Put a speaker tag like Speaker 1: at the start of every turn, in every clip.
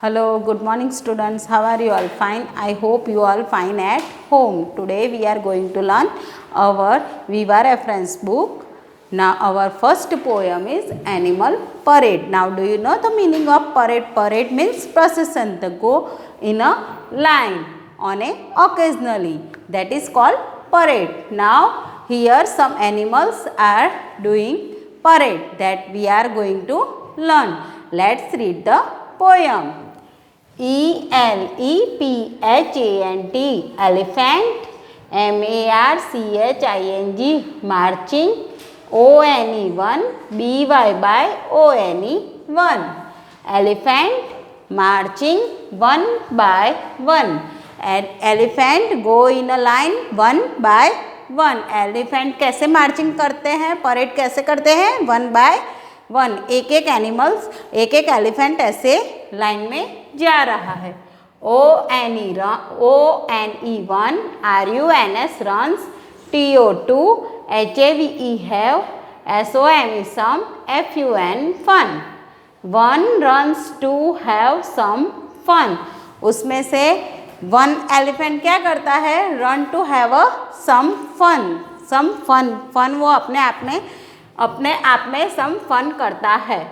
Speaker 1: Hello, good morning students. How are you all? Fine. I hope you all fine at home. Today we are going to learn our Viva reference book. Now our first poem is Animal Parade. Now do you know the meaning of parade? Parade means procession. They go in a line on a occasionally. That is called parade. Now here some animals are doing parade that we are going to learn. Let's read the poem. ELEPHANT elephant, MARCHING marching, ONE1 BYBYONE1 elephant marching one by one. And elephant go in a line one by one. Elephant कैसे marching करते हैं, parade कैसे करते हैं, one by one. एक एक animals, एक एक एलिफेंट ऐसे लाइन में जा रहा है. ONE1 RUNS runs, TO2 HAVE have, SOME some, FUN fun. One runs to have some fun. उसमें से वन एलिफेंट क्या करता है, run to have a some fun. Some fun, fun वो अपने आप में सम फन करता है.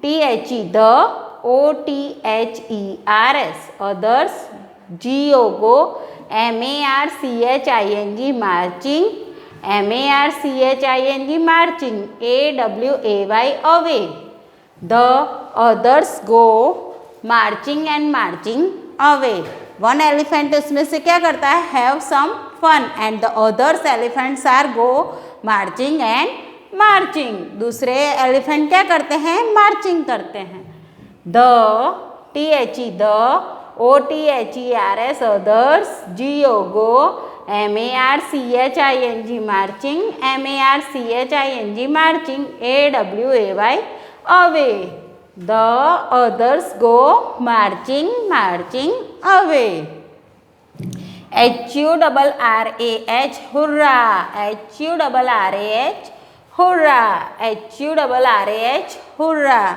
Speaker 1: THE the, OTHERS others, GO go, MARCHING marching, MARCHING marching, AWAY away. The others go marching and marching away. One elephant उसमें से क्या करता है, have some fun, and the others elephants are go marching and marching. दूसरे elephant क्या करते हैं, marching करते हैं. The, THE the, OTHERS others, GO go, MARCHING marching, MARCHING marching, AWAY away. The others go marching away. HURRAH hurrah, HURRAH hurrah, HURRAH hurrah,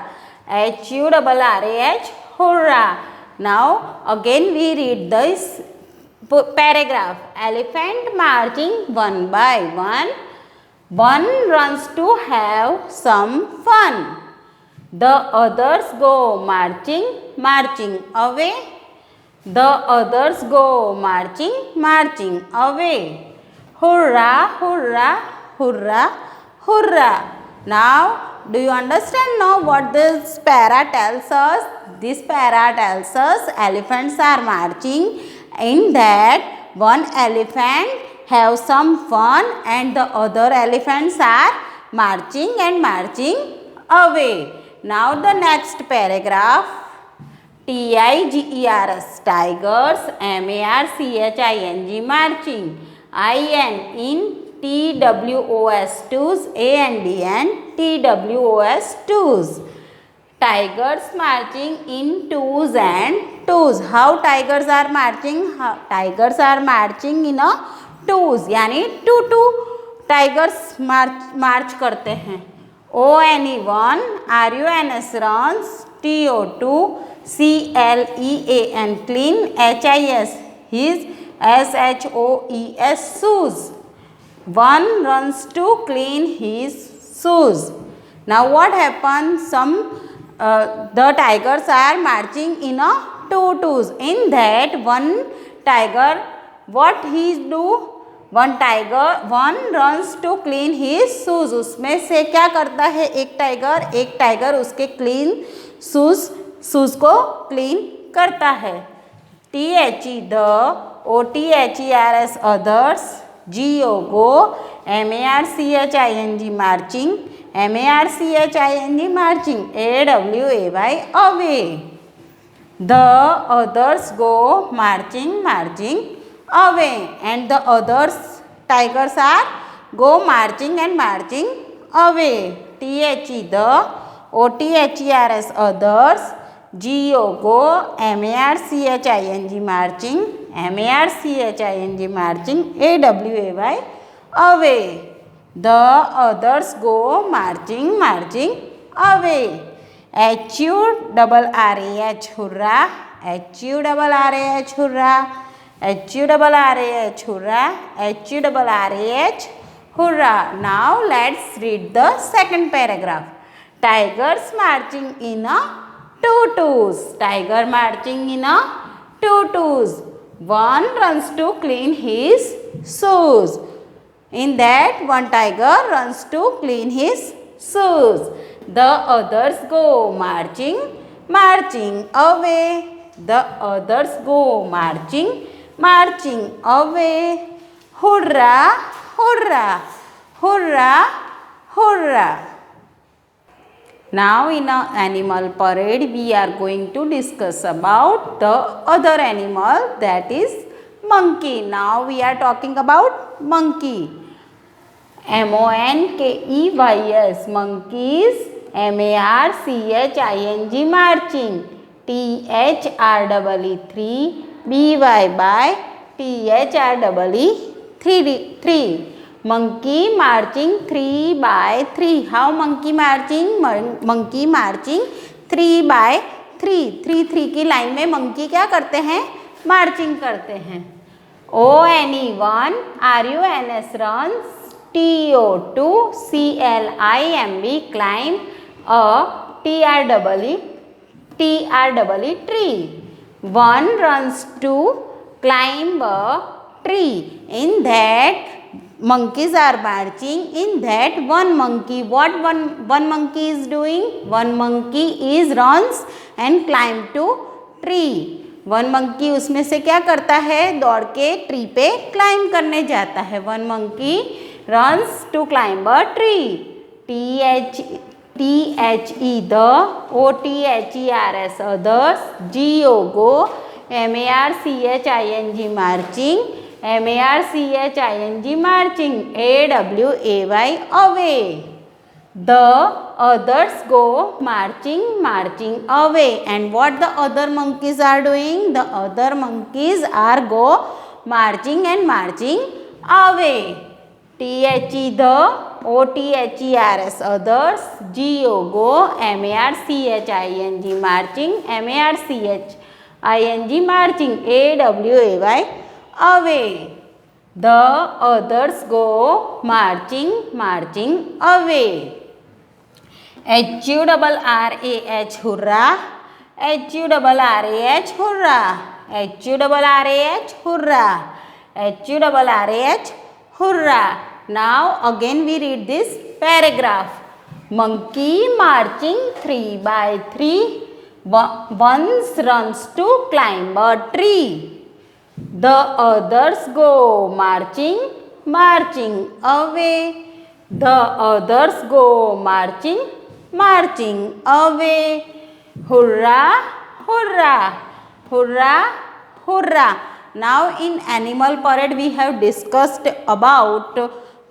Speaker 1: HURRAH hurrah. Now again we read this paragraph. Elephant marching one by one. One runs to have some fun. The others go marching away. The others go marching away. Hurrah, hurrah, hurrah, hurrah. Now, do you understand now what this para tells us? This para tells us elephants are marching, in that one elephant have some fun and the other elephants are marching away. Now the next paragraph. TIGERS tigers, MARCHING marching, IN in TWOS twos, ANDN TWOS twos. Tigers marching in twos and twos. How tigers are marching? Tigers are marching in a twos, यानी to tigers मार्च करते हैं. ONE1 RUNS runs, TO2 CLEAN clean, HIS his, SHOES shoes. One runs to clean his shoes. Now what happens? The tigers are marching in a twos. In that one tiger, what he do? One runs to clean his shoes. उसमें से क्या करता है, एक tiger उसके clean shoes को clean करता है. THE the, OTHERS others, GO go, MARCHING marching, MARCHING marching, AWAY away. The others go marching away, and the others tigers are go marching away. THE the, OTHERS others, GO go, MARCHING marching, MARCHING AWAY away. The others go marching away. HURRAH, hurrah. HURRAH, hurrah. HURRAH, hurrah. HURRAH, hurrah. Now let's read the second paragraph. Tigers marching in a tutus. Tiger marching in a tutus. One runs to clean his shoes. In that, one tiger runs to clean his shoes. The others go marching, marching away. The others go marching, marching away. Hurrah, hurrah, hurrah, hurrah. Now in an animal parade, we are going to discuss about the other animal, that is monkey. Now we are talking about monkey. MONKEYS, monkeys. MARCHING, marching. THREE3, BY/THREE3. Monkey marching 3 by 3. How monkey marching? Monkey marching 3 by 3. 3 की line में monkey क्या करते हैं? Marching करते हैं. ONE1, RUNS runs. TO2, CLIMB climb a TREE tree. One runs to climb a tree. In that, monkeys are marching. In that, one monkey, what one monkey is doing? One monkey is runs and climb to tree. One monkey उसमें से क्या करता है? दौड़ के tree पे climb करने जाता है. One monkey runs to climb a tree. THE, the. OTHERS, others. GO, go. MARCHING, marching. MARCHING, marching. AWAY, away. The others go marching, marching away. And what the other monkeys are doing? The other monkeys are go marching and marching away. THE, the. OTHERS, others. GO, go. MARCHING, marching. MARCHING, marching. AWAY, away. The others go marching, marching away. HURRAH, hurrah. HURRAH, hurrah. HURRAH, hurrah. HURRAH, hurrah. Now again we read this paragraph. Monkey marching 3 by 3. Once runs to climb a tree. The others go marching, marching away. The others go marching, marching away. Hurrah, hurrah, hurrah, hurrah. Now in animal parade we have discussed about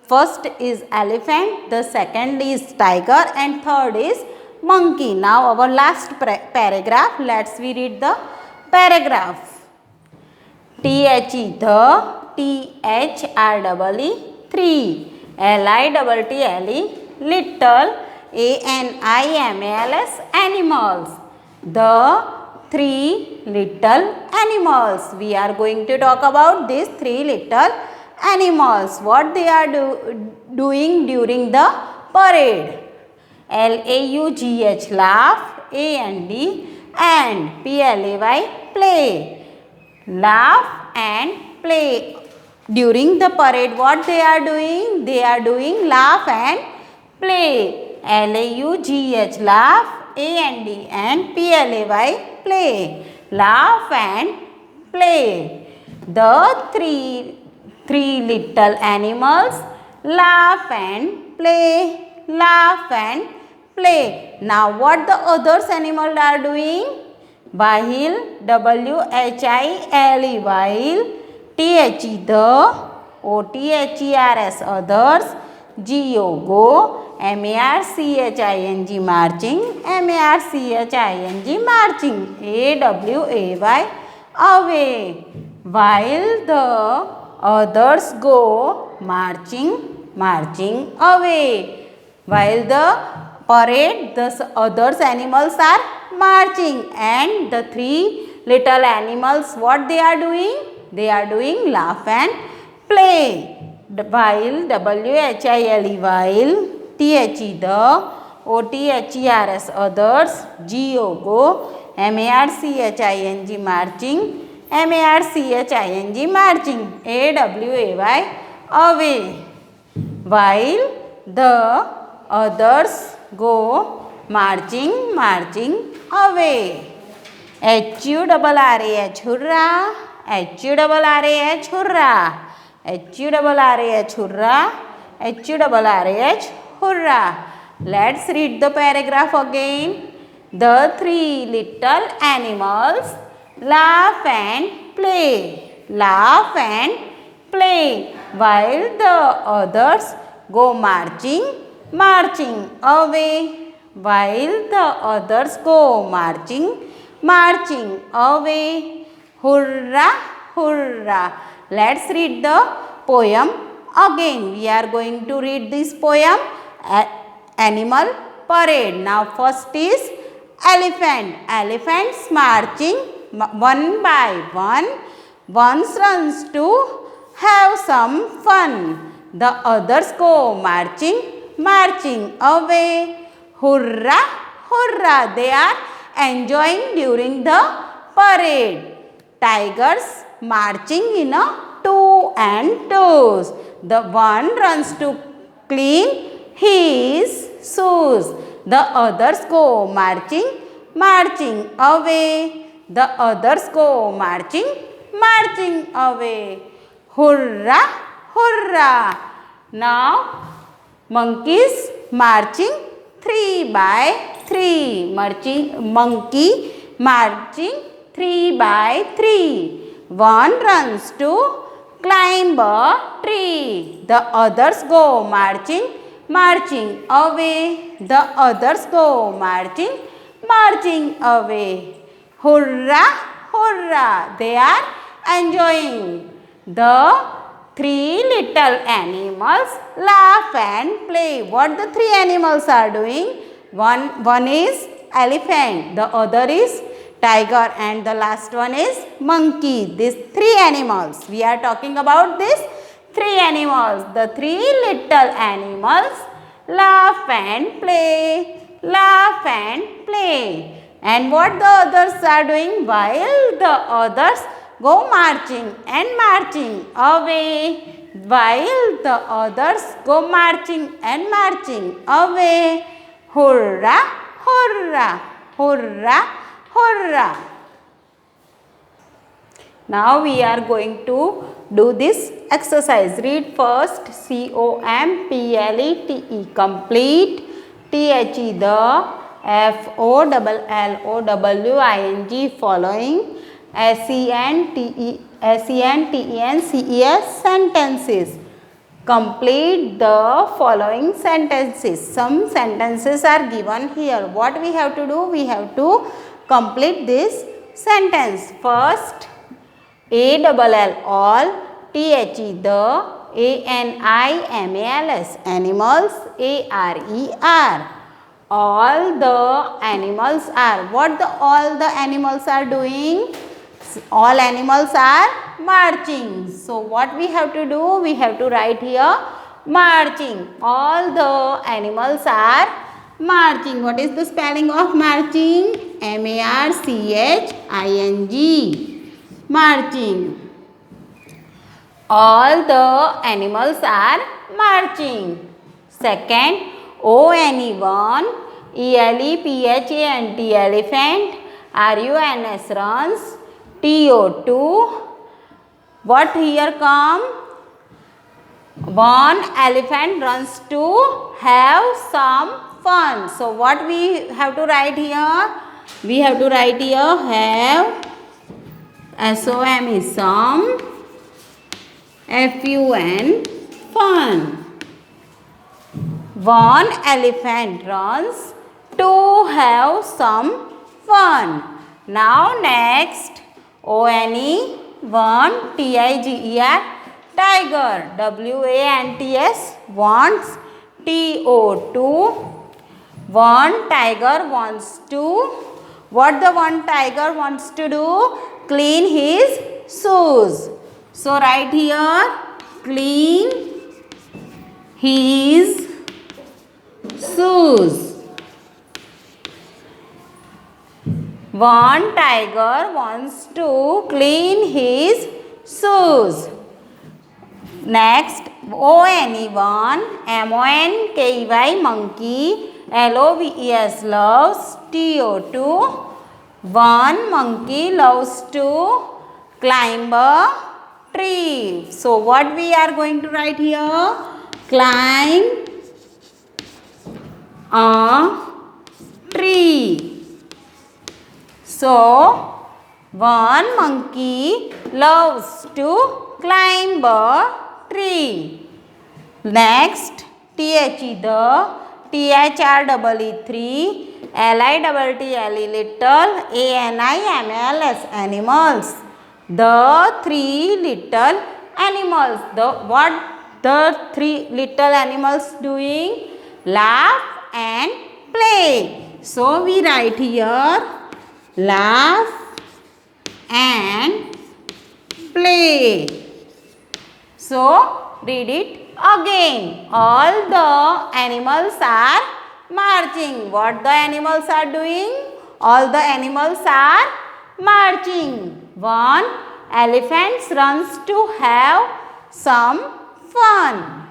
Speaker 1: first is elephant, the second is tiger and third is monkey. Now our last paragraph, let's we read the paragraph. THE, the. THREE, 3. LITTLE, little. ANIMALS, animals. The 3 little animals. We are going to talk about these 3 little animals. What they are doing during the parade? LAUGH, laugh. AND, and. PLAY, play. Laugh and play. During the parade, what they are doing? They are doing laugh and play. LAUGH, laugh. AND, and PLAY, play. Laugh and play. The three little animals laugh and play. Laugh and play. Now what the others animals are doing? While, WHILE, while. THE, the. OTHERS, others. GO, go. MARCHING, marching. MARCHING, marching. AWAY, away. While the others go marching, marching away. While the parade, the others animals are marching, and the three little animals, what they are doing? They are doing laugh and play. While, W-H-I-L-E, while, T-H-E, the, O-T-H-E-R-S, others, G-O, go, M-A-R-C-H-I-N-G, marching, M-A-R-C-H-I-N-G, marching, A-W-A-Y, away. While the others go marching, marching away. H-U-R-R-A-H, hurrah, H-U-R-R-A-H, hurrah, H-U-R-R-A-H, hurrah, H-U-R-R-A-H, hurrah. Let's read the paragraph again. The three little animals laugh and play, laugh and play, while the others go marching, marching away, while the others go marching, marching away. Hurrah, hurrah. Let's read the poem again. We are going to read this poem, Animal Parade. Now first is elephant. Elephants marching one by one. One runs to have some fun. The others go marching, marching away. Hurrah, hurrah. They are enjoying during the parade. Tigers marching in a two and toes. The one runs to clean his shoes. The others go marching, marching away. The others go marching, marching away. Hurrah, hurrah. Now, monkeys marching 3 by 3. Monkey marching 3 by 3. One runs to climb a tree. The others go marching, marching away. The others go marching, marching away. Hurrah, hurrah. They are enjoying. The three little animals laugh and play. What the three animals are doing? One is elephant, the other is tiger, and the last one is monkey. These three animals. We are talking about these three animals. The three little animals laugh and play, laugh and play. And what the others are doing? While the others go marching and marching away, while the others go marching and marching away. Hurrah, hurrah, hurrah, hurrah. Now we are going to do this exercise. Read first COMPLETE, complete, THE, the, FOLLOWING, following, SENTENCES, sentences. Complete the following sentences. Some sentences are given here. What we have to do? We have to complete this sentence. First, ALL, all, THE, the, ANIMALS, animals, ARER. All the animals are. What all the animals are doing? All animals are marching. So what we have to do? We have to write here marching. All the animals are marching. What is the spelling of marching? MARCHING. Marching. All the animals are marching. Second, ONE1, ELEPHANT, elephant, RUNS, runs, TO2. What here come? One elephant runs to have some fun. So what we have to write here? We have to write here have, SOM is some, FUN, fun. One elephant runs to have some fun. Now next, ONE1, TIGER, tiger, WANTS, wants, TO2. One tiger wants to, what the one tiger wants to do? Clean his shoes. So write here, clean his shoes. One tiger wants to clean his shoes. Next, O-N-E-1, M-O-N-K-E-Y, monkey, L-O-V-E-S, loves, T-O-2. One monkey loves to climb a tree. So what we are going to write here? Climb a tree. So one monkey loves to climb a tree. Next, T-H-E, the, T-H-R-E-E, 3, L-I-T-T-L-E, little, A-N-I-M-A-L-S, animals. The three little animals. What the three little animals doing? Laugh and play. So we write here, laugh and play. So read it again. All the animals are marching. What the animals are doing? All the animals are marching. One elephant runs to have some fun.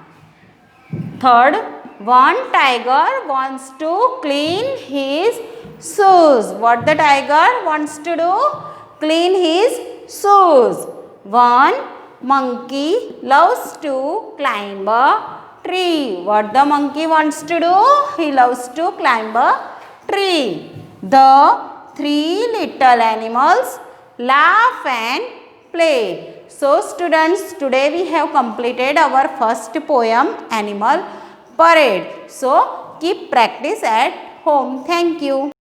Speaker 1: Third, one tiger wants to clean his shoes. What the tiger wants to do? Clean his shoes. One monkey loves to climb a tree. What the monkey wants to do? He loves to climb a tree. The three little animals laugh and play. So students, today we have completed our first poem, Animal Parade. So keep practice at home. Thank you.